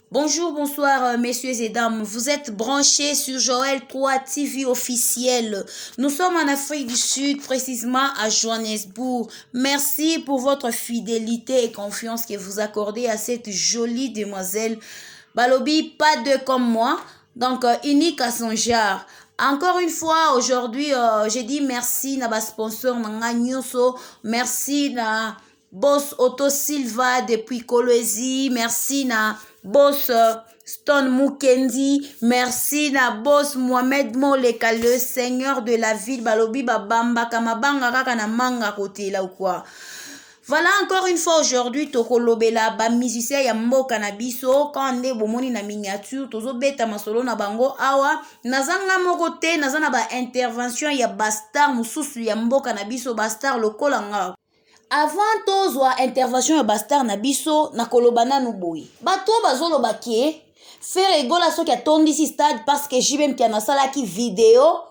Bonjour, bonsoir, messieurs et dames. Vous êtes branchés sur Joël 3 TV officiel. Nous sommes en Afrique du Sud, précisément à Johannesburg. Merci pour votre fidélité et confiance que vous accordez à cette jolie demoiselle. Balobi, pas deux comme moi, donc unique à son genre. Encore une fois, aujourd'hui, j'ai dit merci à ma sponsor, Nanga Nyuso. Merci à Boss Otto Silva depuis Kolwezi. Merci na Boss Stone Mukendi. Merci na Boss Mohamed Moleka, le seigneur de la ville. Balobi Babamba, Kamabanga Kaka na Manga côté là ou quoi. Voilà encore une fois aujourd'hui tokolobela ba musicien ya mboka na biso quand nde bomoni na miniature tozo beta masolo na bango awa nazanga moko te nazana ba intervention ya bastar mususu ya mboka na biso bastar lokola nga. Avant tozwa intervention ya bastar na biso na kolobana no boy bato bazoloba ke faire egola soki atondisi stade parce que jibe mkia nasalaki video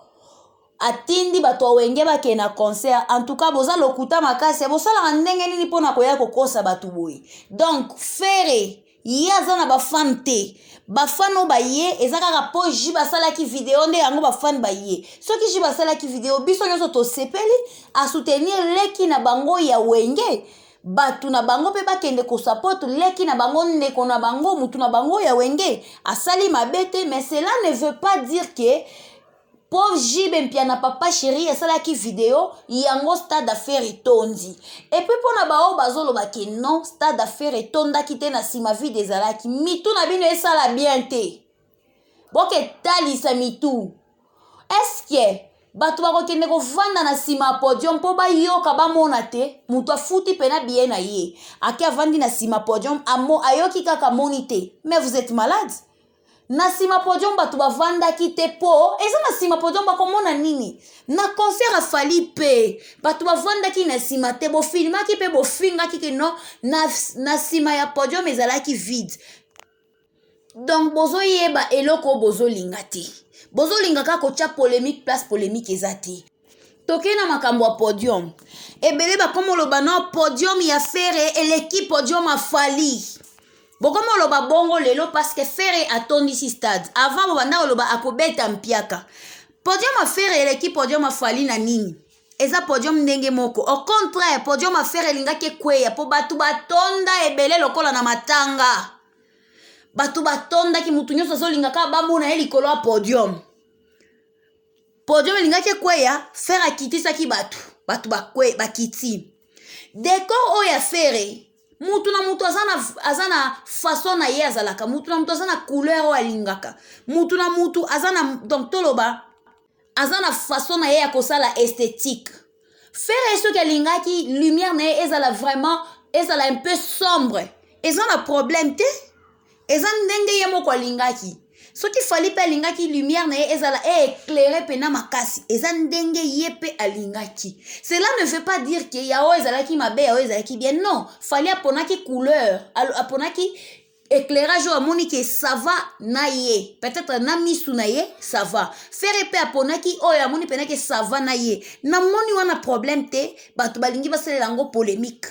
atindi bato wenge bake na concert. En tout cas boza lokuta makasi bosala ndenge nini pona koya kokosa bato boy. Donc faire yaza na ba fan te bafano baye ezaka po jiba sala ki video nde yango bafan baye soki jiba sala ki video biso nyoso to sepeli a soutenir leki na bango ya wenge batu na bango pe bakende ko support leki na bango ndeko na bango mutu na bango ya wenge asali mabete. Mais cela ne veut pas dire que pauvre jibe mpia na papa chéri asala ki video yango stade d'affaires etondi. Et puis pona bao bazolo bake non stade d'affaires etonda kite na sima vie des alaki mitu na bino esala bien te boke talisa mitu. Est-ce que bato bakokende kovanda na sima podium po bayoka bamona te mutu afuti pena bien na ye ake avandi na sima podium ayoki kaka moni te? Mais vous êtes malade. Na sima podium batu bavanda ki te po eza na sima podium bakomona nini na concert afali pe batu bavanda ki na sima te bo filma ki pe bo finga ki ke no na sima ya podium ezalaki vide. Donc bozo yeba eloko bozo linga te bozo linga ka kocha polémique place polémique ezate toke na makambo ya podium ebele bakomo loba no podium ya faire et l'équipe podium afali. Bokomo loba bongo lelo parce que faire atondisi stade avant bobanda loba akobeta mpiaka podium affaire l'équipe podium afali na nini eza podium ndenge moko. Au contraire podium affaire lingaki kweya po batu batonda ebele lokola na matanga batu batonda ki mutu nyoso zo lingaka bamona ye likolo ya podium lingaki kweya faire akitisa ki batu bakwe bakiti décor oya faire mutu na mutu azana façon na ye azalaka mutu na mutu azana couleur o alingaka mutu na mutu azana donc toloba azana façon na ye ya kosala esthétique. Faire ce que alingaki lumière na ye ezala vraiment ezala un peu sombre ezana problème te ezana ndenge ye moko alingaki soki fali pe alingaki lumière na ye ezala éclairé pena makasi ezana ndenge ye pe alingaki. Cela ne veut pas dire que yao ezalaki mabe yao ezalaki bien, non. Fali aponaki couleur aponaki éclairage o amoni ke ça va na ye peut-être na misu na ye ça va faire pe aponaki oyo amoni pena ke ça va na ye na moni wana problème te bato balingi basalela yango polémique.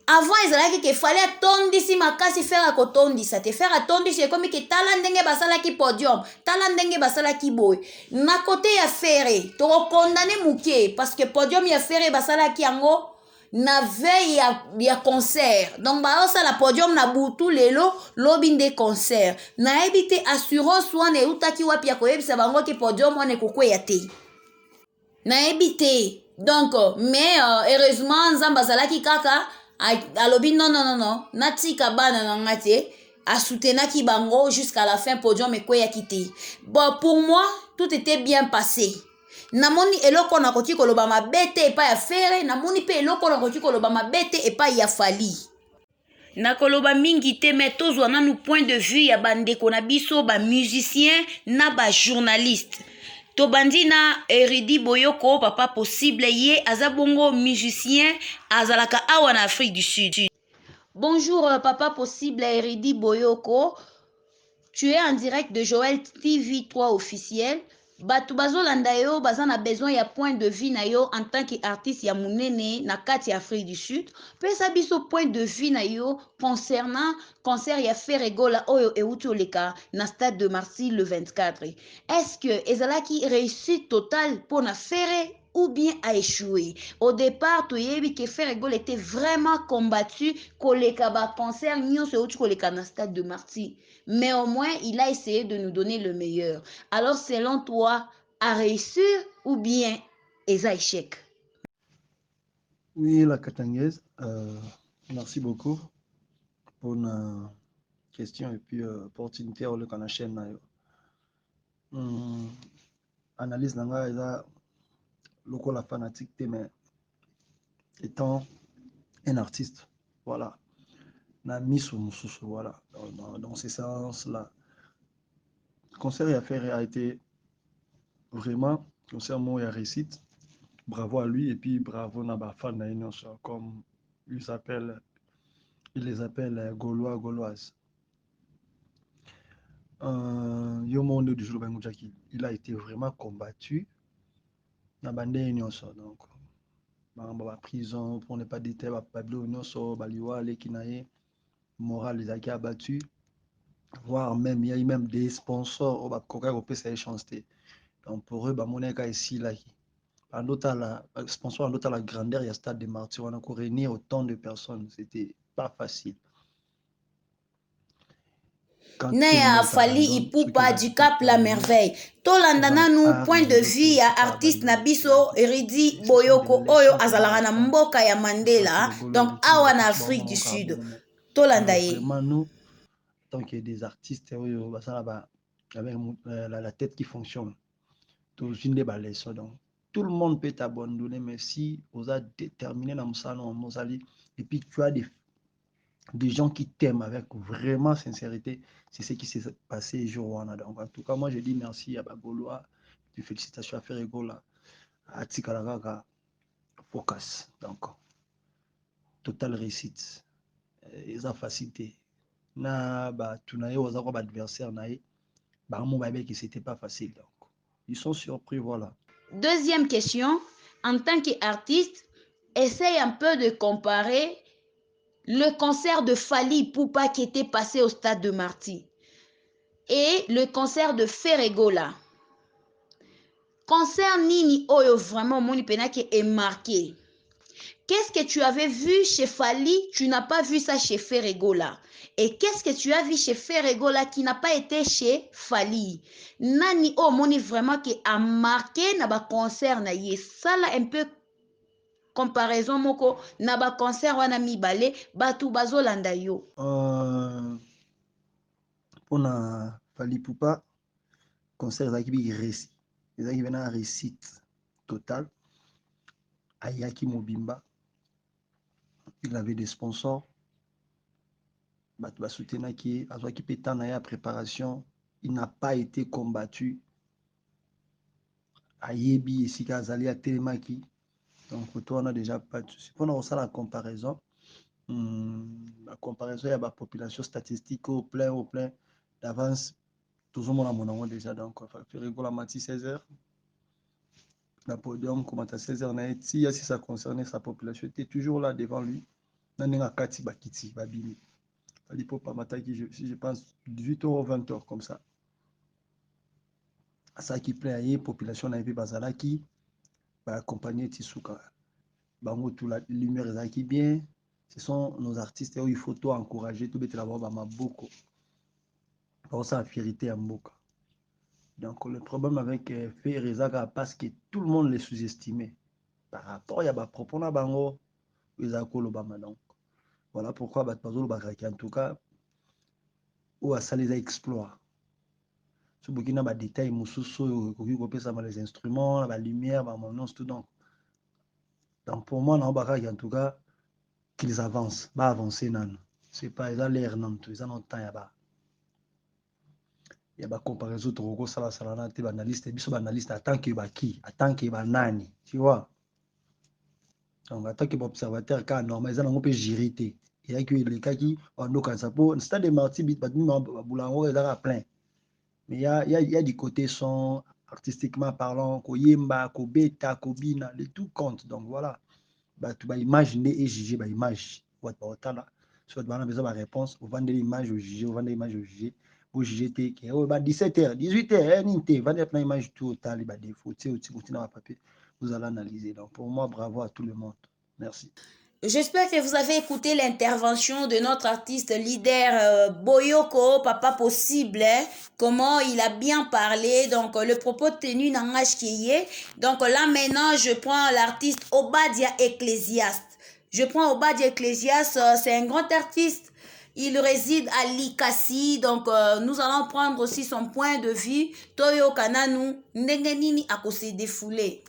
Avant ezalaki ke fallait atondisi makasi faire akotondisa te faire atondisi ekomi ke tala ndenge basalaki podium tala ndenge basalaki boy na côté ya faire toko condamner muke parce que podium ya faire basalaki yango na veille ya concert donc baosala podium na butu lelo lobi nde concert na ebite assurance wana eutaki wapi ya koyebisa bango ke podium wana ekokweya te na ebite. Donc mais heureusement nzambe azalaki kaka alobi non natika bana na ngate a soutenaki bango jusqu'à la fin podium ekweyaki te. Bon pour moi tout était bien passé. Namoni eloko na koki koloba mabete epa ya faire namoni pe eloko na koki koloba mabete epa ya fali na koloba mingi te mais tozwa nanu point de vue ya bandeko na biso ba musicien na ba journaliste. Tobandi na Eridi Boyoko papa possible ye azabongo musicien azalaka awa na Afrique du Sud. Bonjour papa possible Eridi Boyoko, tu es en direct de Joël TV 3 officiel. Batu bazolanda yo baza na besoin ya point de vue na yo en tant qu'artiste ya munene na kati ya Afrique du Sud. Pesa biso point de vue na yo concernant concert ya Ferregola oyo euti oleka na stade de Marcy le 24. Est-ce que ezalaki réussite totale pour na Ferre ou bien a échoué? Au départ, toyebi que Ferregola était vraiment combattu koleka ba concert nyonso euti koleka na stade de Marcy. Mais au moins, il a essayé de nous donner le meilleur. Alors, selon toi, à réussir ou bien est échec? Oui, la Katangaise, merci beaucoup pour la question et puis opportunité au la chaîne. Analyse nanga eza lokola fanatique mais étant un artiste, voilà. Na miso mususu, voilà. Dans ce sens-là, le concert a été vraiment concert moi et réussite. Bravo à lui et puis bravo à ma fan comme il les appelle Gaulois, Gauloises. Yomondo du jour il a été vraiment combattu dans bandé donc ba prison pour ne pas dire Pablo Nyoso baliwa les kinaye moral les a abattus, voire même il y a eu même des sponsors au bakoka au PCA chanté. Donc pour eux ba moneka ici là en d'autres la sponsor en d'autres la grandeur il y a stade de Martyrs on a encore réunir autant de personnes, c'était pas facile. Naya Fally Ipupa du Cap La Merveille. Tolanda nous point de vue ya artiste na biso Eridi Boyoko oyo azalara na mboka ya Mandela, donc awa na Afrique du Sud. Tolanda ye. Vraiment nous tant que des artistes avec la tête qui fonctionne. Donc tout le monde peut t'abandonner mais si vous êtes déterminé dans et puis tu as des gens qui t'aiment avec vraiment sincérité, c'est ce qui s'est passé jour où donc en tout cas moi je dis merci à Bagoloa, félicitations à Ferregola, à Tikalaraka, Focus, donc total réussite, ils ont facilité na tunaye aux adversaires naïe qui c'était pas facile donc ils sont surpris, voilà. Deuxième question, en tant qu'artiste, essaye un peu de comparer le concert de Fally Ipupa qui était passé au stade de Marty et le concert de Ferregola. Concert Nini Oyo vraiment moni penaki est marqué. Qu'est-ce que tu avais vu chez Fally, tu n'as pas vu ça chez Ferregola? Et qu'est-ce que tu as vu chez Ferregola qui n'a pas été chez Fally? Nani o moni vraiment qui a marqué na ba concert na ye. Ça là un peu comparaison moko na ba concert wana mibale batu bazolanda yo. Pona Fally Ipupa concert ezalaki bi réussite, ezalaki bena réussite totale. Ayaki Mobimba, il avait des sponsors, bato basoutenaki azwaki pe temps na ya préparation, il n'a pas été combattu. Ayebi esika azali atelemaki, donc toi on a déjà pas de souci. Pona osala la comparaison, la comparaison ya ba population statistique au plein d'avance tozomona monango déjà donc Ferregola mati 16h na podium comment à 16h na eti si ça concernait sa population était toujours là devant lui nanenga kati bakiti babimi Ipupa mataki si je pense 18h ou 20h comme ça ça qui plaît à la population na bazalaki ba accompagner Tisuka bango tout la lumière ezaki bien. Ce sont nos artistes où il faut tout encourager tout bete la ba maboko pour ça la fierté à mboka. Donc le problème avec Ferrezaga parce que tout le monde les sous-estimait par rapport à ba propos na bango ezako lobama donc voilà pourquoi bazolo bakaki en tout cas ou à ça les exploits ce bokina ba détail mususu koki kopesa les instruments la lumière ba monos tout donc pour moi na bakaki en tout cas qu'ils avancent ba avancer nan c'est pas ils ont l'air non tout ils ont temps ya ba comparaison to sala na te ba analyste biso ba analyste tant que ba nani tu vois donc tant que observateur ka normal ils ont un peu girité il y a que les cas qui on donc ça pour stade de Marty bit ba bulango ils ont plein mais il y a du côté son artistiquement parlant, koyemba, kobeta, kobina, les tout compte. Donc voilà, tu vas imaginer et juger, image. Soit tu as besoin de réponse, vous vendez l'image au juger, vous vendez l'image au juger, vous jugez, 17h, 18h, vendez une image tout au tal, des photos, vous allez analyser. Donc pour moi, bravo à tout le monde. Merci. J'espère que vous avez écouté l'intervention de notre artiste leader Boyoko, Papa Possible, hein, comment il a bien parlé, donc le propos tenu dans Kieye. Donc là maintenant, je prends l'artiste Obadia Ecclésiaste. Je prends Obadia Ecclésiaste, c'est un grand artiste. Il réside à Likasi, donc nous allons prendre aussi son point de vue. Toyo Kananu, Nengenini à se défouler.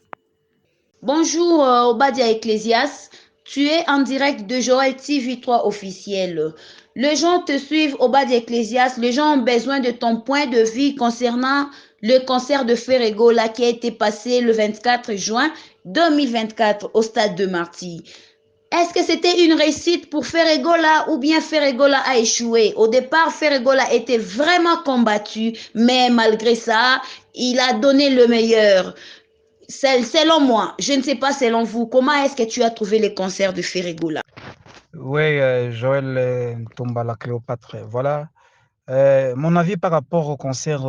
Bonjour Obadia Ecclésiaste. Tu es en direct de Joël TV 3 officiel. Les gens te suivent au bas d'Ecclésias. Les gens ont besoin de ton point de vue concernant le concert de Ferregola qui a été passé le 24 juin 2024 au stade de Marty. Est-ce que c'était une réussite pour Ferregola ou bien Ferregola a échoué? Au départ, Ferregola était vraiment combattu, mais malgré ça, il a donné le meilleur. Selon moi, je ne sais pas selon vous, comment est-ce que tu as trouvé les concerts de Ferregola? Oui, Joël Tombala Cléopâtre, voilà. Mon avis par rapport au concert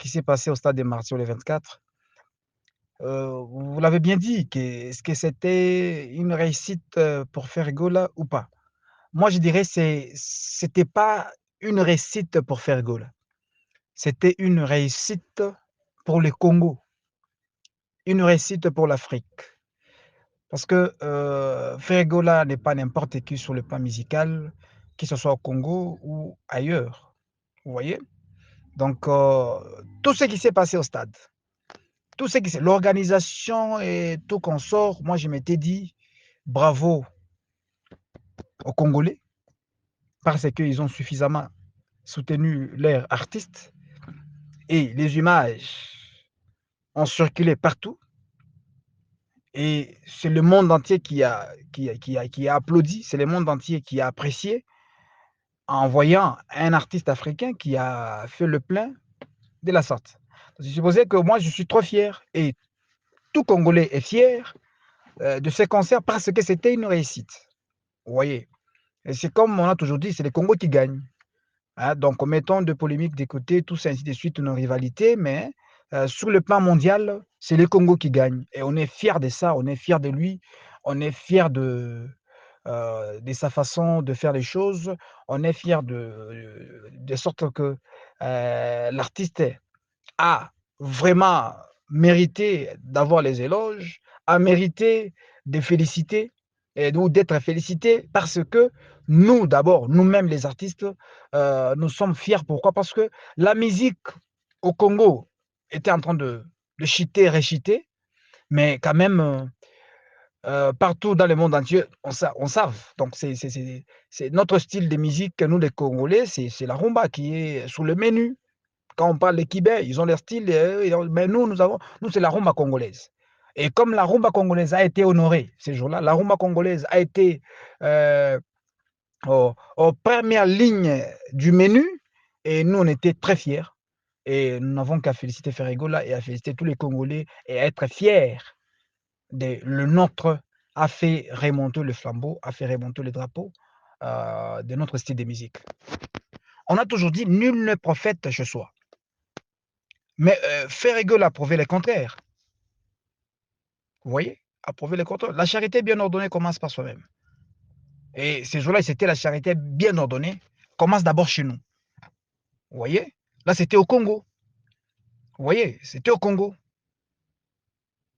qui s'est passé au stade des Martyrs le 24, vous l'avez bien dit, est-ce que c'était une réussite pour Ferregola ou pas? Moi, je dirais que c'était pas une réussite pour Ferregola. C'était une réussite pour le Congo, une réussite pour l'Afrique. Parce que Ferregola n'est pas n'importe qui sur le plan musical, que ce soit au Congo ou ailleurs. Vous voyez? Donc, tout ce qui s'est passé au stade, tout ce qui s'est, l'organisation et tout qu'on sort, moi je m'étais dit bravo aux Congolais parce qu'ils ont suffisamment soutenu leurs artistes et les images ont circulé partout. Et c'est le monde entier qui a applaudi, c'est le monde entier qui a apprécié en voyant un artiste africain qui a fait le plein de la sorte. Je supposais que moi, je suis trop fier et tout Congolais est fier de ce concert parce que c'était une réussite. Vous voyez, et c'est comme on a toujours dit, c'est le Congo qui gagne. Hein, donc, mettons de polémiques de côté, tout ça, ainsi de suite, nos rivalités, mais sur le plan mondial, c'est le Congo qui gagne. Et on est fier de ça, on est fier de lui, on est fier de sa façon de faire les choses, on est fier de sorte que l'artiste a vraiment mérité d'avoir les éloges, a mérité de féliciter et nous d'être félicités parce que nous, d'abord, nous-mêmes les artistes, nous sommes fiers. Pourquoi? Parce que la musique au Congo était en train de chuter, réchiter, mais quand même, partout dans le monde entier, on savent. Donc, c'est notre style de musique, nous les Congolais, c'est la rumba qui est sur le menu. Quand on parle des Kibés, ils ont leur style, mais nous c'est la rumba congolaise. Et comme la rumba congolaise a été honorée ces jours-là, la rumba congolaise a été aux premières lignes du menu, et nous, on était très fiers. Et nous n'avons qu'à féliciter Ferregola et à féliciter tous les Congolais et à être fiers de le nôtre a fait remonter le flambeau, a fait remonter le drapeau de notre style de musique. On a toujours dit, nul ne prophète chez soi. Mais Ferregola a prouvé le contraire. Vous voyez? A prouvé le contraire. La charité bien ordonnée commence par soi-même. Et ces jours-là, c'était la charité bien ordonnée, commence d'abord chez nous. Vous voyez? Là, c'était au Congo. Vous voyez? C'était au Congo.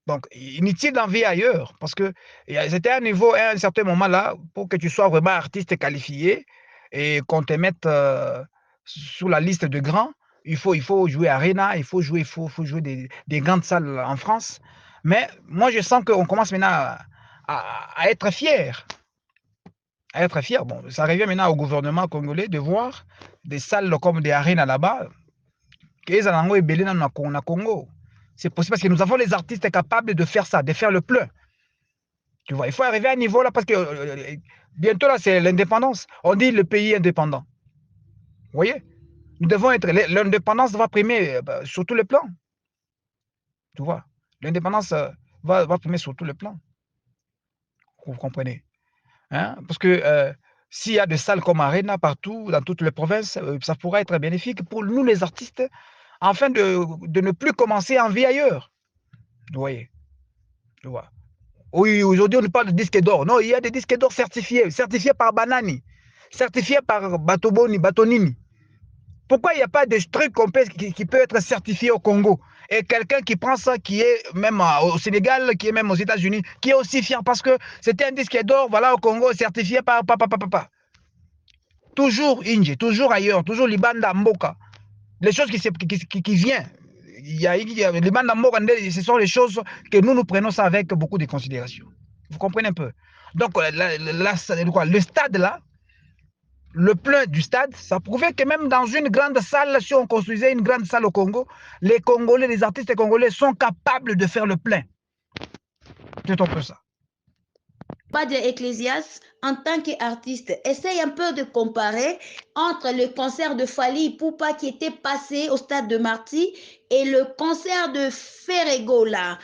Donc, inutile d'envier ailleurs, parce que c'était un niveau, à un certain moment là, pour que tu sois vraiment artiste qualifié et qu'on te mette sur la liste de grands, il faut jouer Arena, il faut jouer des grandes salles en France. Mais moi, je sens qu'on commence maintenant à être fier. À être fier. Bon, ça revient maintenant au gouvernement congolais de voir des salles comme des Arena là-bas, qu'ils en ont ébélé dans le Congo. C'est possible parce que nous avons les artistes capables de faire ça, de faire le plein. Tu vois, il faut arriver à un niveau là parce que bientôt là, c'est l'indépendance. On dit le pays indépendant. Vous voyez? Nous devons être... L'indépendance va primer sur tous les plans. Tu vois, l'indépendance va primer sur tous les plans. Vous comprenez? Hein? Parce que s'il y a des salles comme Arena partout, dans toutes les provinces, ça pourrait être bénéfique pour nous, les artistes, afin de ne plus commencer à envier ailleurs. Vous voyez? Tu vois? Oui, aujourd'hui, on ne parle de disques d'or. Non, il y a des disques d'or certifiés par Banani, certifiés par Batonini. Pourquoi il n'y a pas de truc qui peut être certifié au Congo? Et quelqu'un qui prend ça, qui est même au Sénégal, qui est même aux États-Unis, qui est aussi fier parce que c'était un disque d'or, voilà, au Congo, certifié par papa. Toujours Inge, toujours ailleurs, toujours Libanda Mboka. Les choses qui viennent. Il y a Libanda Mboka, ce sont les choses que nous prenons ça avec beaucoup de considération. Vous comprenez un peu? Donc, le stade là, le plein du stade, ça prouvait que même dans une grande salle, si on construisait une grande salle au Congo, les Congolais, les artistes congolais sont capables de faire le plein. C'est un peu ça. Pas de Ecclésias, en tant qu'artiste, essaye un peu de comparer entre le concert de Fally Ipupa qui était passé au stade de Marty et le concert de Ferregola.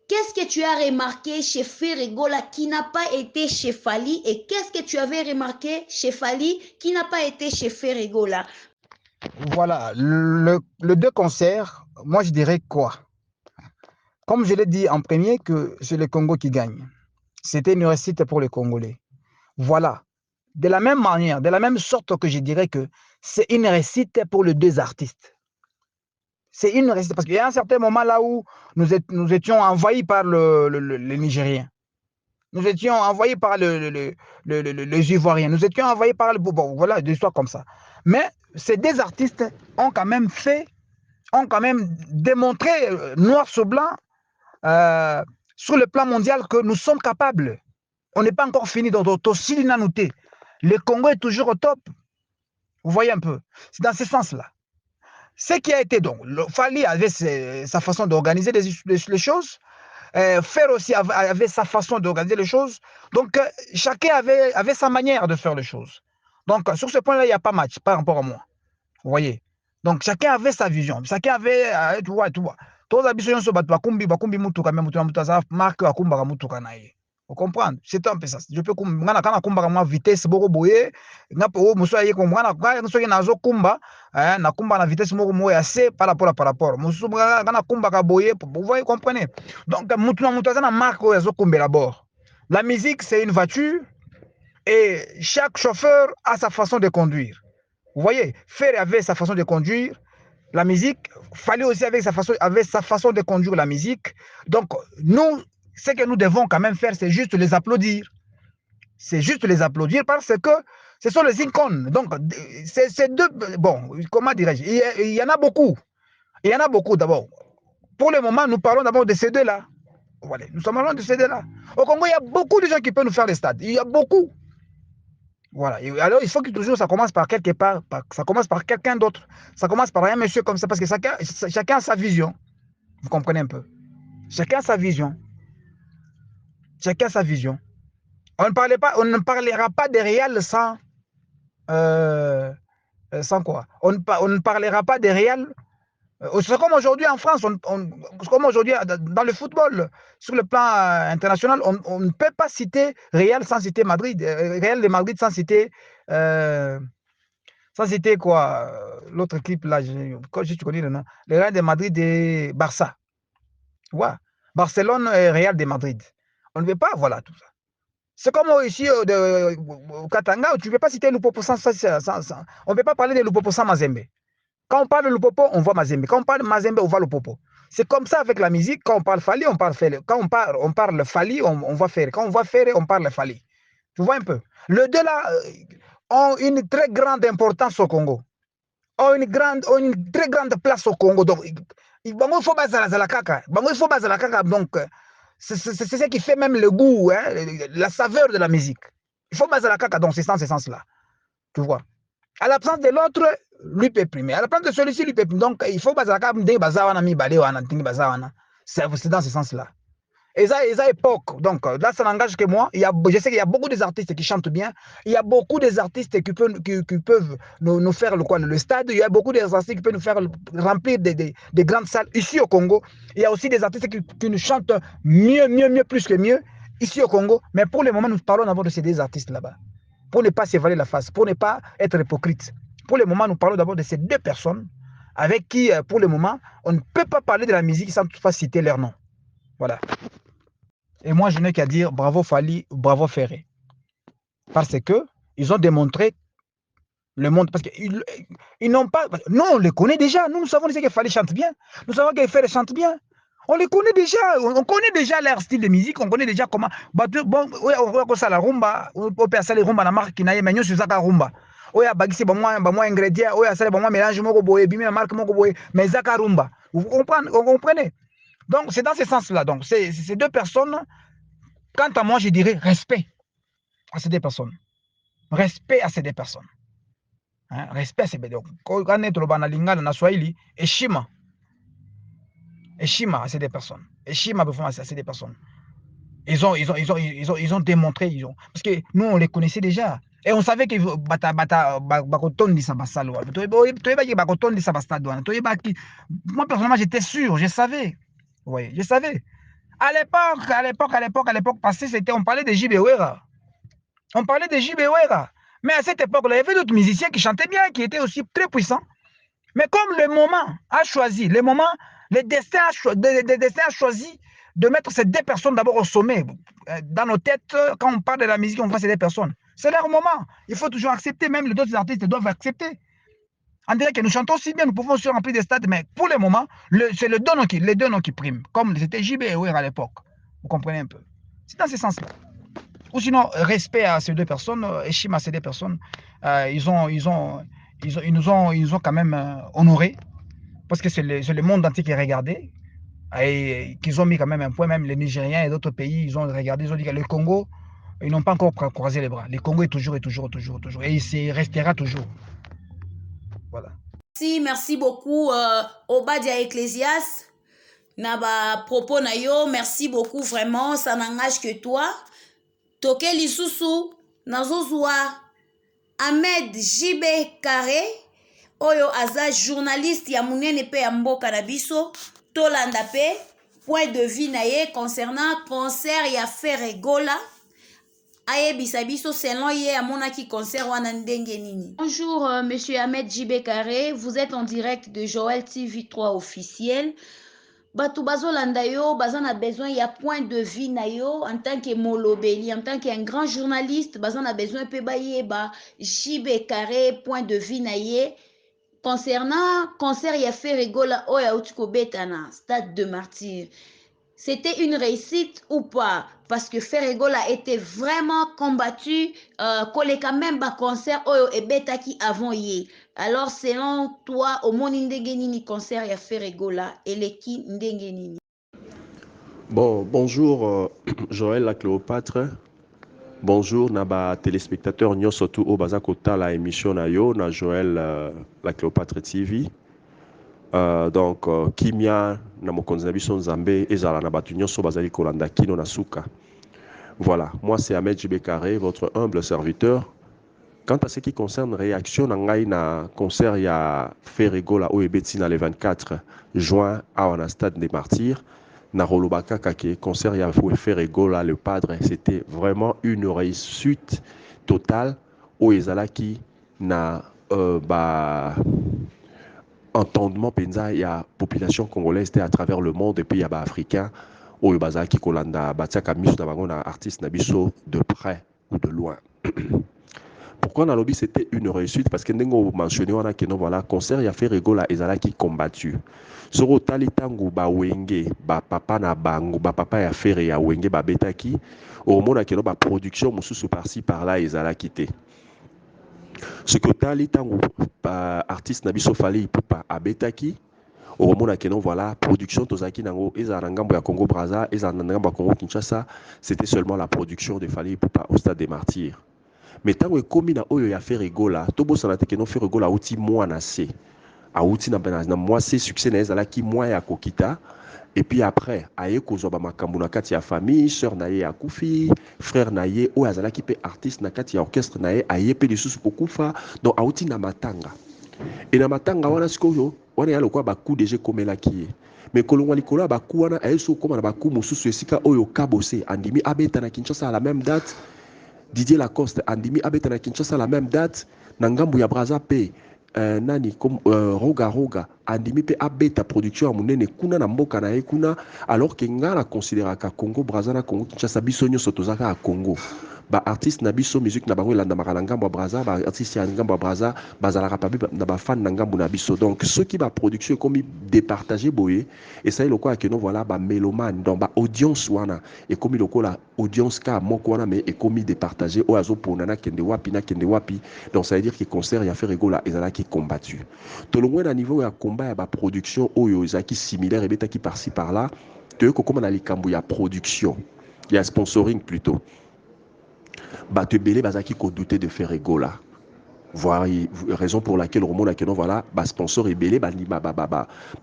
Qu'est-ce que tu as remarqué chez Ferregola qui n'a pas été chez Fally et qu'est-ce que tu avais remarqué chez Fally qui n'a pas été chez Ferregola? Voilà, le deux concerts, moi je dirais quoi? Comme je l'ai dit en premier, que c'est le Congo qui gagne. C'était une réussite pour les Congolais. Voilà. De la même manière, de la même sorte que je dirais que c'est une réussite pour les deux artistes. C'est une réussite parce qu'il y a un certain moment là où nous étions envahis par les Nigériens. Nous étions envahis par les Ivoiriens. Nous étions envahis par bon, voilà, des histoires comme ça. Mais ces deux artistes ont quand même démontré noir sur blanc sur le plan mondial que nous sommes capables. On n'est pas encore fini dans notre Nanouté. Le Congo est toujours au top. Vous voyez un peu. C'est dans ce sens-là. Ce qui a été donc, Fally avait sa façon d'organiser les choses. Faire aussi avait sa façon d'organiser les choses. Donc, chacun avait sa manière de faire les choses. Donc, sur ce point-là, il n'y a pas match par rapport à moi. Vous voyez? Donc, chacun avait sa vision. Chacun avait, tu vois. Tous les habitués sont bakumbi mutuka même mutuka marque akumba mutuka naie. Vous comprenez? C'est un peu ça. Je peux kumba kana kumba ma vitesse boko boye. Ngapo muso aye kumba na soki nazo kumba, na kumba na vitesse moko moya assez par rapport. Muso kana kumba ka boye, vous voyez, comprenez? Donc mutuka na marque yazo kumba d'abord. La musique c'est une voiture et chaque chauffeur a sa façon de conduire. Vous voyez, Fer avait sa façon de conduire la musique, Fally aussi avait sa façon de conduire la musique. Donc, nous, ce que nous devons quand même faire, c'est juste les applaudir. C'est juste les applaudir parce que ce sont les icônes. Donc, c'est deux... Bon, comment dirais-je? Il y en a beaucoup. Il y en a beaucoup d'abord. Pour le moment, nous parlons d'abord de ces deux-là. Voilà, nous sommes parlons de ces deux-là. Au Congo, il y a beaucoup de gens qui peuvent nous faire les stades. Il y a beaucoup. Voilà. Et alors, il faut que toujours ça commence par quelque part, ça commence par quelqu'un d'autre. Ça commence par un monsieur comme ça, parce que chacun a sa vision. Vous comprenez un peu? Chacun a sa vision. Chacun a sa vision. On ne parlera pas des réels sans quoi? On ne parlera pas des réels. C'est comme aujourd'hui en France, comme aujourd'hui dans le football, sur le plan international, on ne peut pas citer Real sans citer Madrid, Real de Madrid sans citer quoi, l'autre équipe là, tu connais le nom, le Real de Madrid et Barça. Ouais. Barcelone et Real de Madrid. On ne veut pas, voilà tout ça. C'est comme ici au Katanga, tu ne peux pas citer Lupopo sans on ne peut pas parler de Lupopo sans Mazembe. Quand on parle de Lupopo, on voit Mazembe. Quand on parle de Mazembe, on voit Lupopo. C'est comme ça avec la musique. Quand on parle Fally, on parle Fally. Quand on parle Fally, on voit Ferré. Quand on voit Ferré, on parle Fally. Tu vois un peu? Les deux là ont une très grande importance au Congo. Ont une très grande place au Congo. Donc, il faut baser la caca. Il faut baser la caca. Donc, c'est ce qui fait même le goût, hein, la saveur de la musique. Il faut baser la caca dans ce sens-là. Tu vois? À l'absence de l'autre, lui peut primer. À l'absence de celui-ci, lui peut primer. Donc, il faut baser la caca. C'est dans ce sens-là. Et ça époque. Donc, là, ça n'engage que moi. Je sais qu'il y a beaucoup d'artistes qui chantent bien. Il y a beaucoup d'artistes qui peuvent nous faire le stade. Il y a beaucoup d'artistes qui peuvent nous faire remplir des grandes salles ici au Congo. Il y a aussi des artistes qui nous chantent mieux, plus que mieux ici au Congo. Mais pour le moment, nous parlons d'abord de ces deux artistes là-bas. Pour ne pas s'évaler la face, pour ne pas être hypocrite. Pour le moment, nous parlons d'abord de ces deux personnes avec qui, pour le moment, on ne peut pas parler de la musique sans toutefois citer leur nom. Voilà. Et moi, je n'ai qu'à dire bravo Fally, bravo Ferré. Parce que ils ont démontré le monde. Parce qu'ils n'ont pas. Nous, on les connaît déjà. Nous savons déjà que Fally chante bien. Nous savons que Ferré chante bien. On les connaît déjà. On connaît déjà leur style de musique. On connaît déjà comment. Bon, on voit ça la rumba. On peut faire ça les rumba la marque qui n'a pas sur ça rumba. Oya bagisi ba moi ingrédient. Oya ça ba moi mélange moko boye. Bimi la marque moko boye. Mais zaka rumba. Vous comprenez? Donc, c'est dans ce sens-là. Donc, ces deux personnes, quant à moi, je dirais respect à ces deux personnes. Respect à ces deux personnes. Hein? Respect à ces deux personnes. Quand on est dans Lingala, dans Swahili, Eshima. Eshima à ces deux personnes. Eshima à ces deux personnes. Ils ont démontré. Parce que nous, on les connaissait déjà. Et on savait que moi, personnellement, j'étais sûr, je savais. Oui, je savais. À l'époque passée, on parlait de JB Wera. On parlait de JB Wera. Mais à cette époque-là, il y avait d'autres musiciens qui chantaient bien, qui étaient aussi très puissants. Mais comme le moment a choisi, le destin a choisi de mettre ces deux personnes d'abord au sommet. Dans nos têtes, quand on parle de la musique, on voit ces deux personnes. C'est leur moment. Il faut toujours accepter, même les autres artistes doivent accepter. On dirait que nous chantons si bien, nous pouvons se remplir des stades, mais pour le moment, c'est les deux noms qui priment, comme c'était JB et Wera à l'époque. Vous comprenez un peu? C'est dans ce sens-là. Ou sinon, respect à ces deux personnes, estime à ces deux personnes, ils nous ont quand même honorés, parce que c'est le monde entier qui a regardé, et qu'ils ont mis quand même un point, même les Nigériens et d'autres pays, ils ont regardé, ils ont dit que le Congo, ils n'ont pas encore croisé les bras. Le Congo est toujours, et il restera toujours. Voilà. Merci beaucoup, Obadia Ecclésias. Naba propos na yo, merci beaucoup vraiment, ça n'engage que toi. Toke lisusu, nazozwa Ahmed JB Carré, oyo aza journaliste ya munene pe ya mboka na biso, tolanda pe, point de vue na ye concernant concert ya Ferré Gola. Ayebisa biso selon ye amonaki concert wana ndenge nini. Bonjour monsieur Ahmed JB Carré, vous êtes en direct de Joël TV 3 officiel. Bato bazolanda yo, bazan a besoin ya point de vue na yo en tant que molobeli, en tant qu'un grand journaliste, bazan a besoin pe baye ba JB Carré point de vue na ye concernant concert ya Ferré Gola oya utiko betana Stade de Martyrs. C'était une réussite ou pas? Parce que Ferré Gola était vraiment combattu, koleka même ba concert oyo ebetaki avant ye. Alors selon toi, au monde ndenge nini concert ya Ferré Gola eleki ndenge nini? Bon, bonjour Joël la Cléopâtre. Bonjour naba téléspectateurs nyonso tu o baza kotala émission na yo na Joël la Cléopâtre TV. Donc kimia na mokonzi na biso nzambe ezala na batu nyonso bazali kolanda kino na suka. Voilà, moi c'est Ahmed JB Carré, votre humble serviteur. Quant à ce qui concerne réaction na ngai na concert ya Ferré Gola o ebeti na le 24 juin à Stade des Martyrs, na rolobaka kake concert ya Ferré Gola le padre, c'était vraiment une réussite totale o ezalaki na entendement penza ya population congolaise à travers le monde et puis ya ba africain oyo bazaki kolanda batiaka miso na bango na artiste na biso de près ou de loin. Pourquoi na lobby c'était une réussite? Parce que ndengo mentionné wana que non voilà concert ya Ferré Gola ezalaki combattu. Soro tali tango ba wenge ba papa na bango ba papa ya Ferré ya wenge ba betaki au mona que non ba production mususu par-ci par-là ezalaki te. Ce que tali tango artiste na biso Fally Ipupa abetaki au mona que non voilà production tozaki nango ezala ngambo ya Congo Brazza ezala ngambo ya Congo Kinshasa, c'était seulement la production de Fally Ipupa au Stade des Martyrs. Mais tant que komi na oyo ya Ferré Gola, tobo sanate ke no Ferré Gola outi moi na se. A outi na moi se succès na ezala ki moi ya kokita Et puis après, aye kozwa makambo na kati ya famille, sœur na ye akufi, frère na ye o azalaki pe artiste na kati ya orchestre na ye aye pe lisusu kokufa, donc auti na matanga. Et na matanga wana sikoyo, wana ya lokwa baku déjà komelaki ye. Mais kolongwa likolo ya baku wana aye so koma na baku mosusu esika oyo kabose andimi abeta na Kinshasa à la même date. Didier Lacoste andimi abeta na Kinshasa à la même date, na ngambu ya Braza pe nani comme Roga Roga andimi pe abeta production ya munene kuna na mboka na ye kuna, alors que nga na considéraka Congo Braza na Congo Kinshasa biso nyonso tozaka à Congo. Ba artiste na biso musique na bango elanda makala ngambo ya Braza, ba artiste ya ngambo ya Braza bazalaka pa na ba fan na ngambo na biso. Donc ceux qui ba production comme départager boye et ça le quoi que non voilà ba mélomane dans ba audience wana et comme le la audience ka moko wana mais et comme départager o azo ponana kende wapi na kende wapi. Donc ça veut dire que concert ya fait rigola ezala qui combattu. To le moins à niveau ya combat ya ba production oyo ezaki similaire et beta qui par-ci par-là, te ko comme na likambo ya production, il y a sponsoring plutôt. Bato belé bazaki ko douter de faire rigola. Voilà, raison pour laquelle Romo na kenon voilà, ba sponsor et belé ba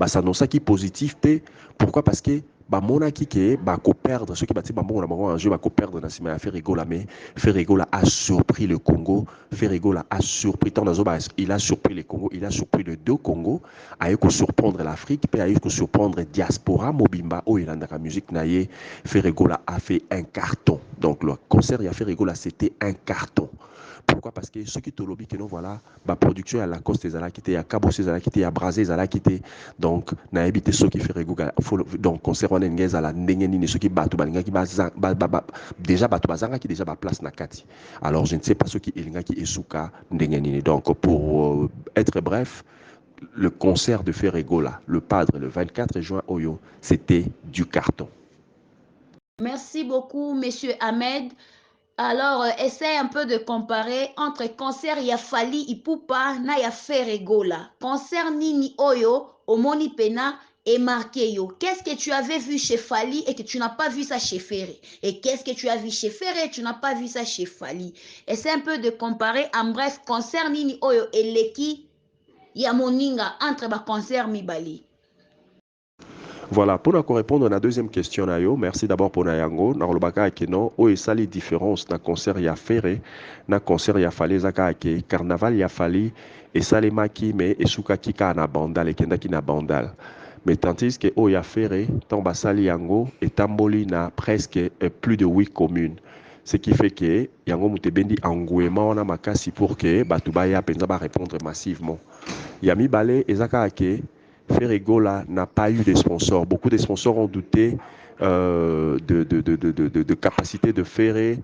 s'annonce qui positif pe. Pourquoi? Parce que ba mona qui ke ba ko perdre ceux qui bati ba bon en jeu ba ko perdre na sima faire rigola, mais faire rigola a surpris le Congo, faire rigola a surpris tant dans il a surpris le Congo, il a surpris les deux Congo, a eu ko surprendre l'Afrique, pe a eu ko surprendre diaspora mobimba o ilanda ka musique na ye, faire rigola a fait un carton. Donc le concert il a fait rigola, c'était un carton. Pourquoi? Parce que ceux qui te lobby que non voilà, ma production à Lacoste les ala quitté, à Cabos les ala quitté, à Brazé les ala quitté. Donc na habité ceux qui fait rigola. Donc concert on engage à la ndengeni ceux qui battent balinga qui déjà battu bazanga qui déjà ba place na kati. Alors je ne sais pas ceux qui elinga qui esuka ndengeni. Donc pour être bref, le concert de Ferregola, le Padre, le 24 juin Oyo, c'était du carton. Merci beaucoup, Monsieur Ahmed. Alors, essaye un peu de comparer entre concert ya Fally Ipupa na ya Ferregola. Concert Nini Oyo, Omoni Pena et marqué yo. Qu'est-ce que tu avais vu chez Fally et que tu n'as pas vu ça chez Ferré? Et qu'est-ce que tu as vu chez Ferré et tu n'as pas vu ça chez Fally? Essaye un peu de comparer. En bref, concert Nini Oyo et Leki ya Moninga entre ba concert Mibali. Voilà, pour nous répondre à la deuxième question, merci d'abord pour Nayango. Dans le bagage qui non, où est la différence dans concert ya Ferré, dans concert ya Fally zaka ke carnaval ya Fally et salema ki mais et suka ki ka na bandal et kenda ki na bandal. Mais tandis que o ya Ferré, tant basali yango et tamboli na presque plus de 8 communes. Ce qui fait que yango mutebendi engouement na makasi pour que batubaya penza ba répondre massivement. Yami balé ezaka ke Ferregola n'a pas eu de sponsors. Beaucoup de sponsors ont douté de capacité de Ferré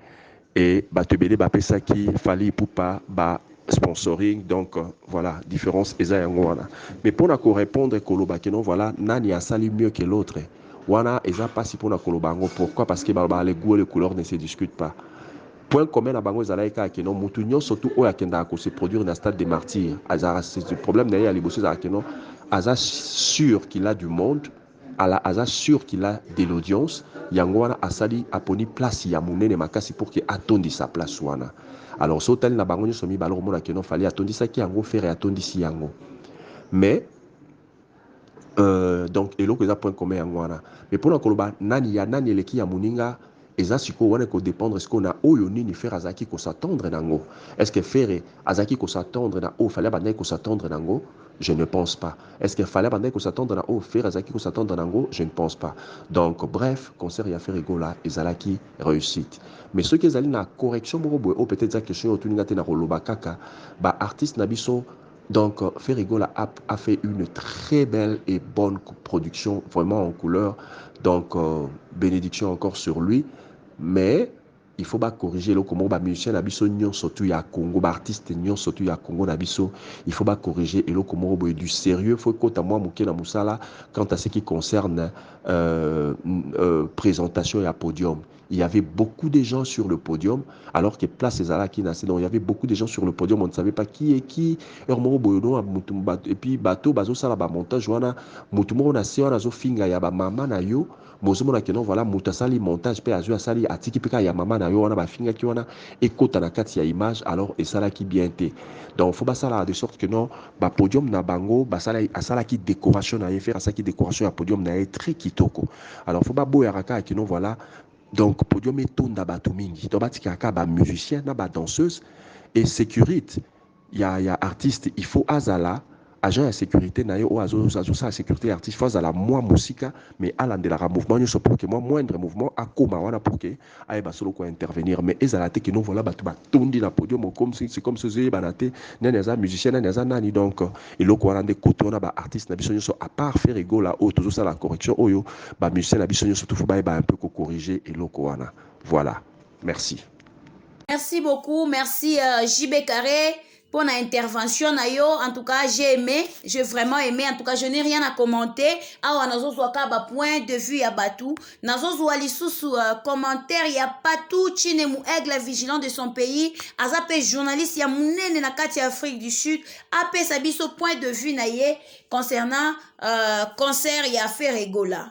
et Batebele Bapesaki, Fally Ipupa, sponsoring. Donc voilà, différence ezayangwana. Mais pour nous répondre Koloba Kenon, voilà, nani a sali mieux que l'autre. Wana eza pas si pour nous Kolobango. Pourquoi? Parce que les goûts et les couleurs ne se discutent pas. Point commun à bango zalaika que non mutunyo surtout o yakenda ko se produire dans stade des martyrs. Azara c'est le problème derrière les bosses que non Aza sûr qu'il a du monde, Aza sûr qu'il a de l'audience, yangwana asali aponi place ya munene makasi pour que atondi sa place wana. Alors so tel na bango nyoso mi baloro mona que non fallait atondi ça qui yango faire atondi si yango. Mais donc elo que ça point commun yangwana. Mais pour na koloba nani eleki ya muninga eza siko wana ko dépendre ce qu'on a oyo nini faire azaki ko s'attendre nango. Est-ce que faire azaki ko s'attendre na o fallait bandai ko s'attendre nango? Je ne pense pas. Est-ce qu'il fallait bandai ko s'attendre na o faire azaki ko s'attendre nango? Je ne pense pas. Donc bref, concert ya Ferregola ezalaki réussite. Mais ceux qui ezali na correction moko boy o peut-être ça question otuninga te na koloba kaka ba artiste na biso. Donc Ferregola a fait une très belle et bonne production vraiment en couleur. Donc bénédiction encore sur lui. Mais il faut pas corriger le comment ba musicien nabiso nyon surtout ya Congo, ba artiste nyon surtout ya Congo nabiso, il faut pas corriger et le comment boy du sérieux, faut que moi mouké na musala quant à ce qui concerne présentation et à podium. il y avait beaucoup de gens sur le podium, alors que place ezala qui nassé. Donc il y avait beaucoup de gens sur le podium, on ne savait pas qui est qui. Et puis bateau bazo sala ba montage wana mutumo na se wana zo finga ya ba mama na yo. Mozomo na kenon voilà mutasali montage pe azu asali atiki peka ya mama na yo wana ba finga ki wana ekota na kati ya image alors esala ki bien te. Donc faut pas ça de sorte que non ba podium na bango ba sala ki décoration na faire ça qui décoration ya podium na très kitoko. Alors faut pas boya raka ki non voilà. Donc podium est tout bato mingi. To batika ka ba musicien na ba danseuse et sécurité. Il y a artiste, il faut azala agent de sécurité na yo azo sa sécurité artiste faut azala moi musica mais alandela mouvement yo pour que moi moindre mouvement akoma wana pour que ay ba solo ko intervenir mais ezala te que non voilà bato ba tondi na podium comme si c'est comme si banate nani za musicien nani za nani donc eloko wana de côté on a ba artiste na biso nyonso à part faire ego là au toujours ça la correction oyo ba musicien na biso nyonso tout faut ba un peu ko corriger eloko wana voilà merci. Merci beaucoup, merci JB Carré pour l'intervention. En tout cas, j'ai vraiment aimé. En tout cas, je n'ai rien à commenter. Ah, nazo zwaka ba point de vue ya batu. Nazo zwali sous commentaire ya Patou Chinemu Aigle vigilant de son pays. Azape journaliste ya munene na kati Afrique du Sud. Ape sabiso point de vue na ye concernant concert ya Ferregola.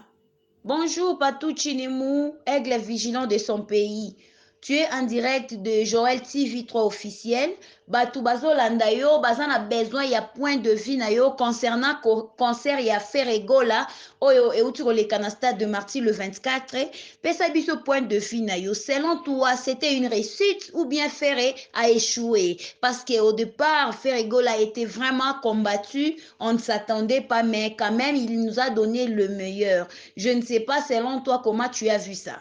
Bonjour Patou Chinemu Aigle vigilant de son pays. Tu es en direct de Joël TV3 officiel. Batou bazo landayo, bazan a besoin ya point de vue na yo concernant concert ya Ferregola oyo e outro le canastade de Marty le 24. Pesa biso point de vue na yo. Selon toi, c'était une réussite ou bien Ferré a échoué? Parce qu'au départ, Ferregola a été vraiment combattu. On ne s'attendait pas, mais quand même, il nous a donné le meilleur. Je ne sais pas, selon toi, comment tu as vu ça?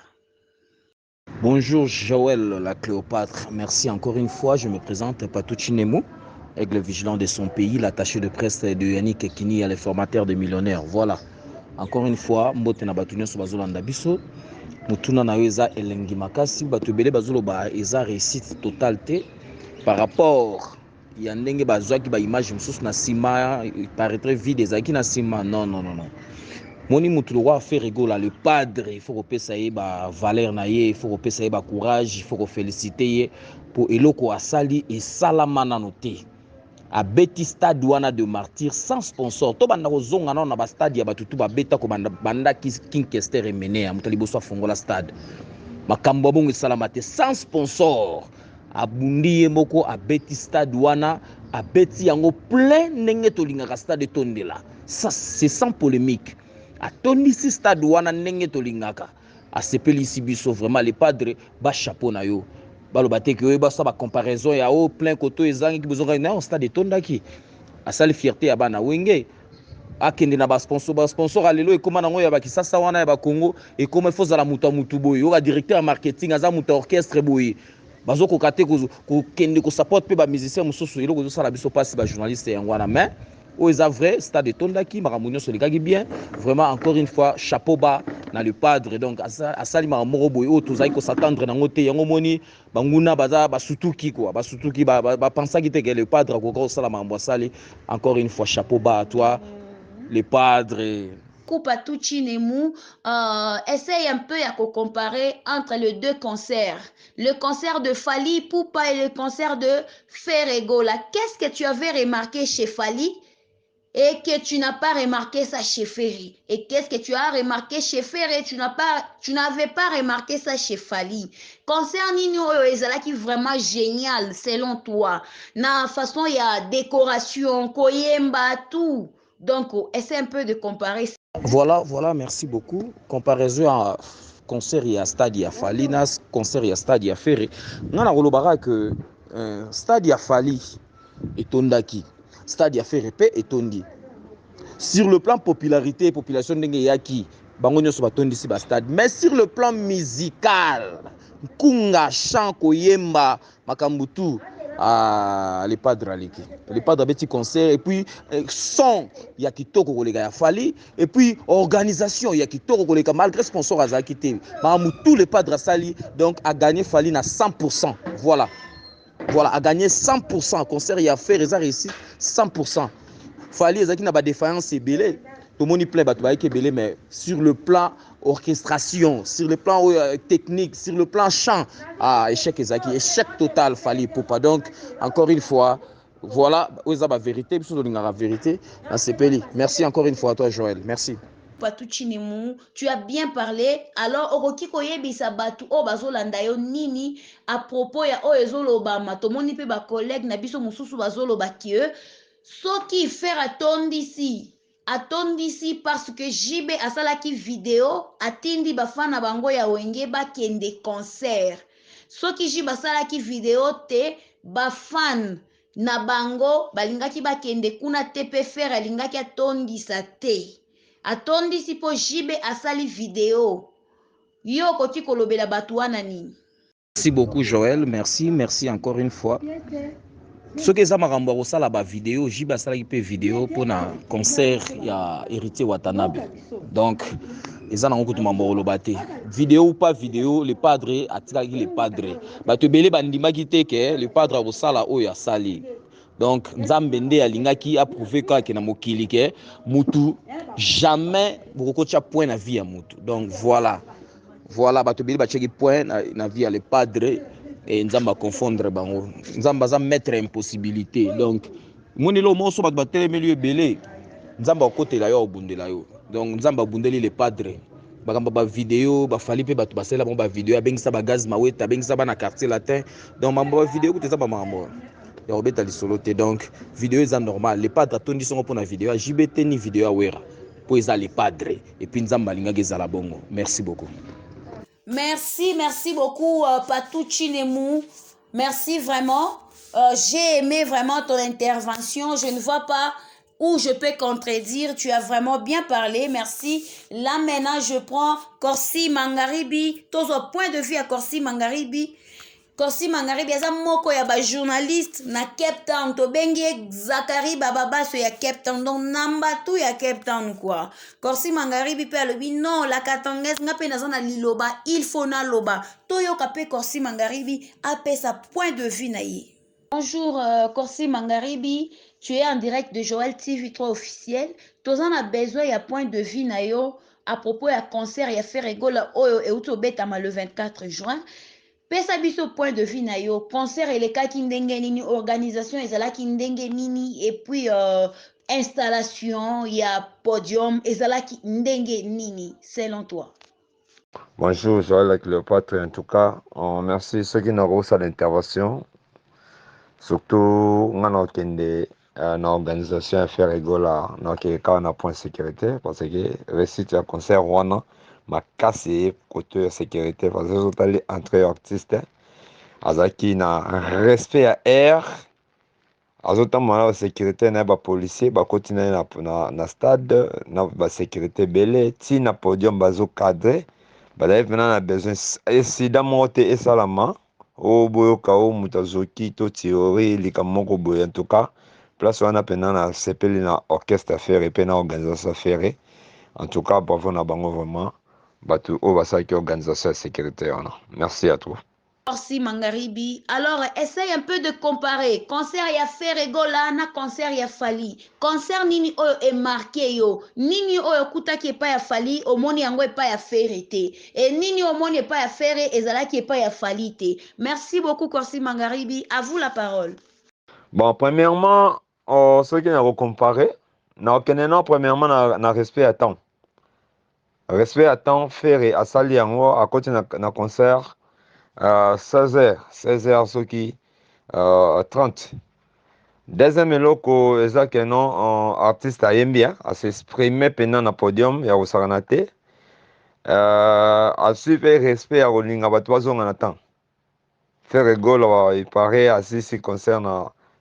Bonjour Joël, la Cléopâtre. Merci encore une fois. Je me présente Patou Chinemu, aigle vigilant de son pays, l'attaché de presse de Yannick Ekini, les formateurs de millionnaires. Voilà. Encore une fois, mbote na batunyo so bazolanda biso. Mutuna na eza elengi makasi, batubele bazolo ba eza réussite totale par rapport ya ndenge bazwaki ba image msusu na sima, il paraîtrait vide ezaki na sima. Non. Moni mutu roi Ferregola, le padre, il faut repérer ça ba valeur na ye, il faut repérer ça ba courage, il faut féliciter pour eloko asali et salamana noté. A beti stade wana de martyr sans sponsor. To banda ko zonga na ba stade ya batutu ba beta ko banda King Kester emene amutali boso fongola stade. Makambo bongo salamate sans sponsor. Abundi moko a beti stade wana a beti yango plein ndenge tolinga stade tondela. Ça c'est sans polémique. A tondisi stade wana ndenge tolingaka a sepeli sibiso vraiment les padres ba chapeau na yo balo bateke yo ba sa ba comparaison ya o plein koto ezangi ki bozonga na stade tondaki a sali fierté ya bana wenge akende na ba sponsor alelo e koma nango ya ba kisasa wana ya ba Congo e koma faut za la mutu boy yo ga directeur marketing aza mutu orchestre boy bazo ko kate ko kende ko support pe ba musicien mususu eloko zo sala biso passe ba journaliste yango wana mais au vrai stade de Tondaki Maramounio Soligagi bien vraiment encore une fois chapeau bas dans le padre donc asali Maramoro boy o tozai ko s'attendre na ngote yango moni banguna baza basutuki quoi basutuki ba pensa ki te que le padre ko sala mambo sali encore une fois chapeau bas à toi le padre. Patou Chinemu, essaye un peu à comparer entre les deux concerts. Le concert de Fally Ipupa et le concert de Ferregola. Qu'est-ce que tu avais remarqué chez Fally et que tu n'as pas remarqué ça chez Ferry? Et qu'est-ce que tu as remarqué chez Ferry? Tu n'avais pas remarqué ça chez Fally. Concert Nino Ezala qui est vraiment génial selon toi. Na façon il y a décoration, koyemba, tout. Donc essaie un peu de comparer. Voilà, merci beaucoup. Comparaison à concert et à stade à Fally, concert et à stade à Ferry. Ngana kolobaka que stade à Fally et Tondaki. Stade à Ferry et Tondi. Sur le plan popularité, population ndenge yaki, bango nyoso batondi si ba stade. Mais sur le plan musical, kunga chant koyemba makambutu les padres aliki. Les padres petit concert et puis son ya kitoko kolega ya Fally et puis organisation ya kitoko kolega malgré sponsor azaki te. Makambutu les padres sali donc a gagné Fally na 100%. Voilà, a gagné 100%. Concert y a fait, ils ont réussi 100%. Fally, ils ont une défaillance, c'est belé. Tout le monde plaît, mais sur le plan orchestration, sur le plan technique, sur le plan chant. Ah, échec Ezaki, échec total Fally Ipupa. Donc, encore une fois, voilà, la vérité, la vérité, merci encore une fois à toi, Joël. Merci. Patou Chinemu, tu as bien parlé. Alors, Oroki Koyebisa Batu, O Bazolanda yo nini, à propos ya O Ezoloba, Matomoni pe ba collègue, Nabiso Mususu Bazoloba qui eux, ce qui fait atondisi parce que JB asalaki vidéo, atindi bafana bango ya wenge ba kende concert. Ce qui JB asalaki vidéo te, bafan na bango, balingaki ba kende kuna te pe faire, alingaki atondisa te. Atondisi po JB asali vidéo. Yo koti kolobela batu wana nini? Merci beaucoup Joël, merci encore une fois. Ce que ça m'a renvoyé ça la vidéo, JB asali pe vidéo pour un concert ya Héritier Watanabe. Donc ils en ont beaucoup de bate. Vidéo ou pas vidéo, le padre a tiré le padre. Bato belé bandima kite ke le padre a sala o ya sali. Donc Nzambende alingaki a prouvé que na mokili ke mutu jamais bokocha point na vie ya mutu. Donc voilà bato bili ba cheki point na vie ya le padre et Nzamba confondre bango. Nzamba za mettre impossibilité. Donc monelo moso bato batelemi lieu belé. Nzamba okotela yo obundela yo. Donc Nzamba bundeli le padre. Bakamba ba vidéo ba Fally pe bato basela ba vidéo abengisa ba gaz maweta abengisa ba na quartier latin. Donc mamba vidéo kuteza ba mambo. Ya obeta lisolo te. Donc vidéo eza normal. Les padres tondi songo pour na vidéo JBT ni vidéo awera. Po eza les padres et puis Nzamba lingaki ezala bongo. Merci beaucoup. Merci beaucoup Patou Chinemu. Merci vraiment. J'ai aimé vraiment ton intervention. Je ne vois pas où je peux contredire. Tu as vraiment bien parlé. Merci. Là maintenant, je prends Corsi Mangaribi. Tous au point de vue à Corsi Mangaribi. Corsi Mangaribi, il y a moko ya ba journaliste na Cape Town. To bengi Zakari Bababa so ya Cape Town. Donc namba tout ya Cape Town quoi. Corsi Mangaribi pe alobi non la katangaise nga pe nazana liloba il faut na loba. To yo kape Corsi Mangaribi ape sa point de vue na ye. Bonjour Corsi Mangaribi, tu es en direct de Joël TV 3 officiel. Tozan a besoin ya point de vue na yo à propos ya concert ya Ferregola oyo e uto betama le 24 juin. Pesa biso point de vue na yo, concert elekaki ndenge nini, organisation ezalaki ndenge nini, et puis installation, il y a podium, ezalaki ndenge nini, selon toi. Bonjour, Joël Cléopâtre. En tout cas, on remercie ceux qui n'ont reçu l'intervention. Surtout, on a une organisation à faire rigola, on a point de sécurité, parce que récite un concert, on a ma casse côté de sécurité, parce que vous allez entrer artiste, azaki na respect à air, azota mala sécurité na ba policier, ba continuer na stade, na ba sécurité belé, ti na podium bazo cadré, ba là maintenant on a besoin incident monté et salama, o boyo ka o mutazoki to théorie likamoko boyo en tout cas, place wana pendant na sepeli na orchestre faire et pendant organisation faire. En tout cas, bravo na bango vraiment. Batu o basaki organisation de sécurité. Merci à toi. Merci Mangaribi. Alors, essaye un peu de comparer. Concert ya Ferregola na concert ya Fally. Concert nini oyo est marqué yo. Nini oyo kutaki epa ya Fally, omoni yango epa ya Ferrete. Et nini omoni epa ya Ferre, ezalaki epa ya Fally te. Merci beaucoup Corsi Mangaribi. À vous la parole. Bon, premièrement, ceux qui n'ont comparé, premièrement, na respect à temps. Respect à temps, Ferre à Sali yango à côté na concert 16h ceux qui 30. Deuxième eloko ezaki non artiste ayembia à s'exprimer pendant na podium ya osaranate à suivre respect à rolinga bato bazonga na temps. Faire rigolo il paraît assis si concerne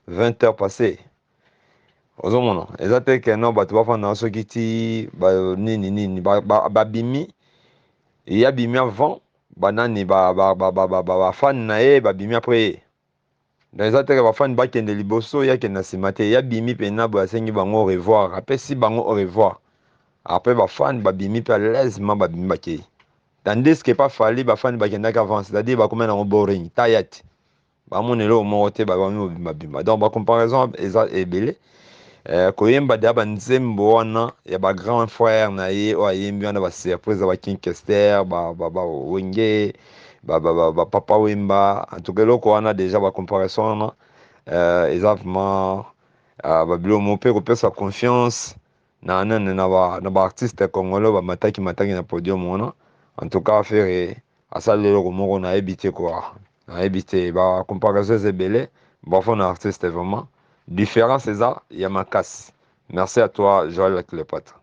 20 heures passées. Ozomona ezate ke no bato bafana soki ti ba nini babimi ya bimi avant banani ba fan na ye babimi après dans ezate ke ba fan ba kende liboso ya kende sima te ya bimi pena ba sengi bango au revoir après si bango au revoir après ba fan babimi pe à l'aise ma babimi ba ke tandis que pas Fally ba fan ba kenda qu'avant c'est-à-dire ba comme na boring tayat ba monelo mo te ba bima donc ba comparaison eza ebele. koyemba de banzembo wana ya grand frère na ye oyo ayembi wana basurprise ya bakinkester wenge papa wemba en tout cas eloko wana déjà bacomparaison wana eza vraiment babiloko mpe kopesa confiance na baartiste congolais bamataki na podium wana en tout cas affaire asali eloko moko nayebi te quoi nayebi te bacomparaison eza ebele bafo na artiste vraiment différence eza ya makasi. Merci à toi Joël Cléopâtre.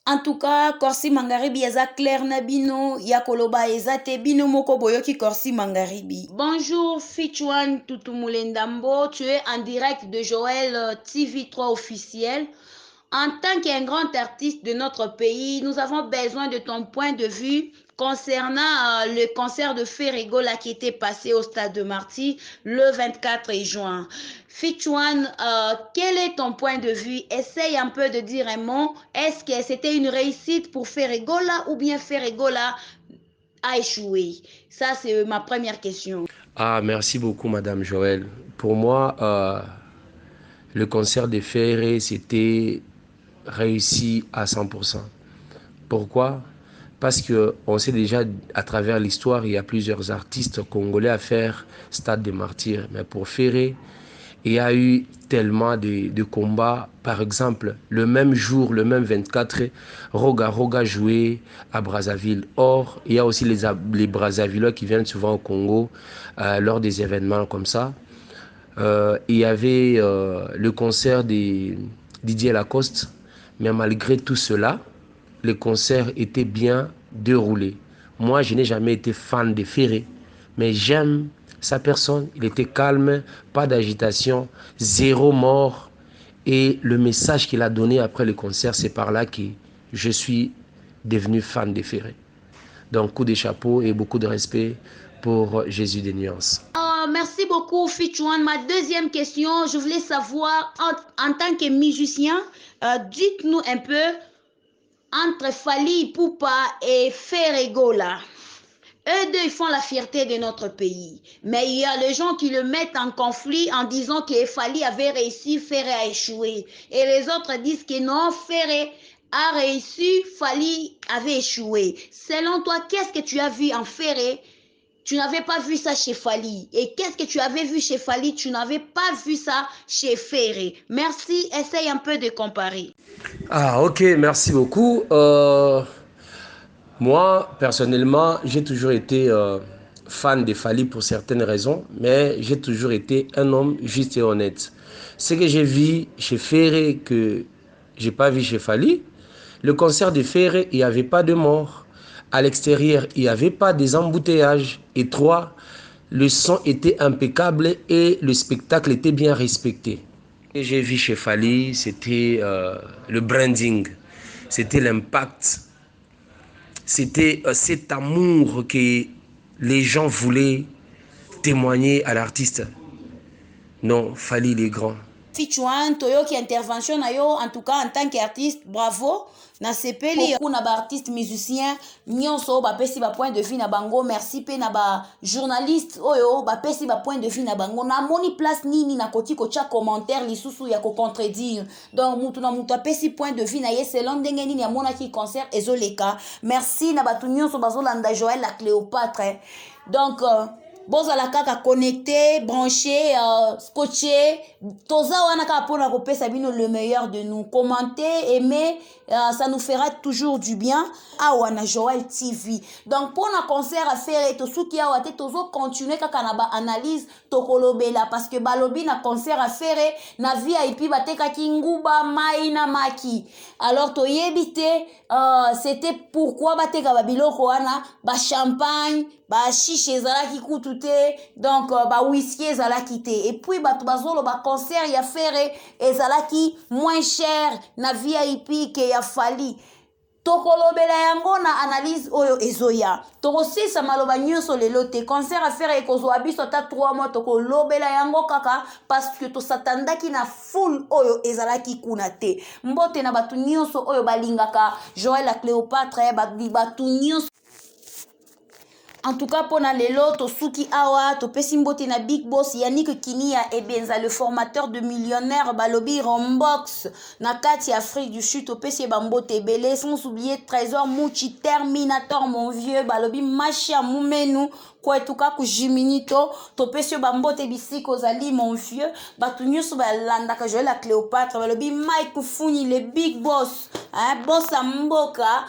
En tout cas, Korsi Mangaribi eza clair na bino ya koloba eza te bino moko boyoki Korsi Mangaribi. Bonjour Fichouane Toutoumulendambo, tu es en direct de Joël TV3 officiel. En tant qu'un grand artiste de notre pays, nous avons besoin de ton point de vue concernant le concert de Ferregola qui était passé au Stade de Marty le 24 juin. Fichouane, quel est ton point de vue? Essaye un peu de dire un mot. Est-ce que c'était une réussite pour Ferregola ou bien Ferregola a échoué? Ça, c'est ma première question. Ah, merci beaucoup, Madame Joël. Pour moi, le concert de Ferré, c'était réussi à 100%. Pourquoi? Parce qu'on sait déjà, à travers l'histoire, il y a plusieurs artistes congolais à faire Stade des Martyrs. Mais pour Ferré, il y a eu tellement de combats. Par exemple, le même jour, le même 24, Roga jouait à Brazzaville. Or, il y a aussi les Brazzavillois qui viennent souvent au Congo lors des événements comme ça. Il y avait le concert de Didier Lacoste. Mais malgré tout cela, le concert était bien déroulé. Moi, je n'ai jamais été fan de Ferré, mais j'aime sa personne. Il était calme, pas d'agitation, zéro mort. Et le message qu'il a donné après le concert, c'est par là que je suis devenu fan de Ferré. Donc, coup de chapeau et beaucoup de respect pour Jésus des nuances. Merci beaucoup, Fichouane. Ma deuxième question, je voulais savoir, en tant que musicien, dites-nous un peu, entre Fally Ipupa et Ferregola, eux deux, ils font la fierté de notre pays. Mais il y a les gens qui le mettent en conflit en disant que Fally avait réussi, Ferré a échoué. Et les autres disent que non, Ferré a réussi, Fally avait échoué. Selon toi, qu'est-ce que tu as vu en Ferré? Tu n'avais pas vu ça chez Fally. Et qu'est-ce que tu avais vu chez Fally? Tu n'avais pas vu ça chez Ferré. Merci, essaye un peu de comparer. Ah, ok, merci beaucoup. Moi, personnellement, j'ai toujours été fan de Fally pour certaines raisons, mais j'ai toujours été un homme juste et honnête. Ce que j'ai vu chez Ferré que j'ai pas vu chez Fally, le concert de Ferré, il n'y avait pas de mort. À l'extérieur, il n'y avait pas des embouteillages. Et 3, le son était impeccable et le spectacle était bien respecté. Ce que j'ai vu chez Fally, c'était le branding, c'était l'impact, c'était cet amour que les gens voulaient témoigner à l'artiste. Non, Fally, il est grand. Fichouane, toyoki intervention na yo, en tout cas en tant qu'artiste, bravo. Na sepeli beaucoup na ba artiste musicien nyonso ba pesi ba point de vue na bango, merci pe na ba journaliste oyo ba pesi ba point de vue na bango. Na moni place nini na koti ko cha commentaire lisusu ya ko contredire. Donc mutu na mutu pesi point de vue na ye selon ndenge nini ya mona ki concert ezoleka. Merci na batu nyonso bazolanda Joël la Cléopâtre. Donc bozala kaka connecté, branché, scotché, toza wana ka pona kopesa bino le meilleur de nous. Commentez, aimez, ça nous fera toujours du bien. Awana Joël TV. Donc pour un concert à faire to suki awa te tozo continuer kaka na ba analyse tokolobela parce que balobi na concert à faire na VIP bateka kinguba maina maki. Alors to yebite c'était pourquoi bateka ba biloko wana ba champagne ba chiche ezalaki kutu te donc ba whisky ezalaki te et puis bato bazolo ba concert ya faire ezalaki moins cher na VIP que ya Fally tokolobela yango na analyse oyo ezoya tokosisa maloba nyonso lelo te concert à faire ekozwa biso ata 3 mois tokolobela yango kaka parce que tosatandaki na full oyo ezalaki kuna te mbote na batu nyonso oyo balingaka Joël la Cléopâtre batu nyonso En tout cas, pour lelo, Tosuki Awa, Topesi Mbote na Big Boss, Yannick Kinia et Benza, le formateur de millionnaires, Balobi Rombox, Nakati Afrique du Sud, Topesi Bambote Belé, sans oublier Trésor Mouchi, Terminator, mon vieux, Balobi Machia Moumenu, Kouetouka Kujiminito, Topesi Bambote Bisiko Zali, mon vieux, Batunius Balanda, que je la Cléopâtre, Balobi Mike Funi, le Big Boss, Boss Mboka.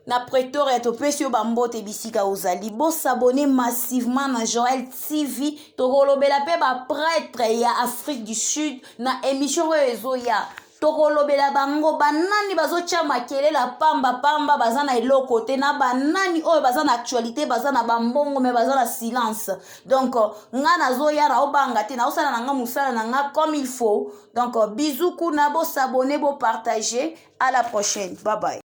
Na Pretoria Topesio Bambote Bisika Ozali. Bo s'abonner massivement na Joël TV. Tokolobela pe ba prêtre ya Afrique du Sud na émission Ezoya. Tokolobela bango banani bazotia makele la pamba bazana eloko te na banani oyo bazana actualité bazana bambongo me bazana silence. Donc nga nazoya na obanga te na osala nga musala na nga comme il faut. Donc bisous kuna bo s'abonner bo partager. À la prochaine. Bye bye.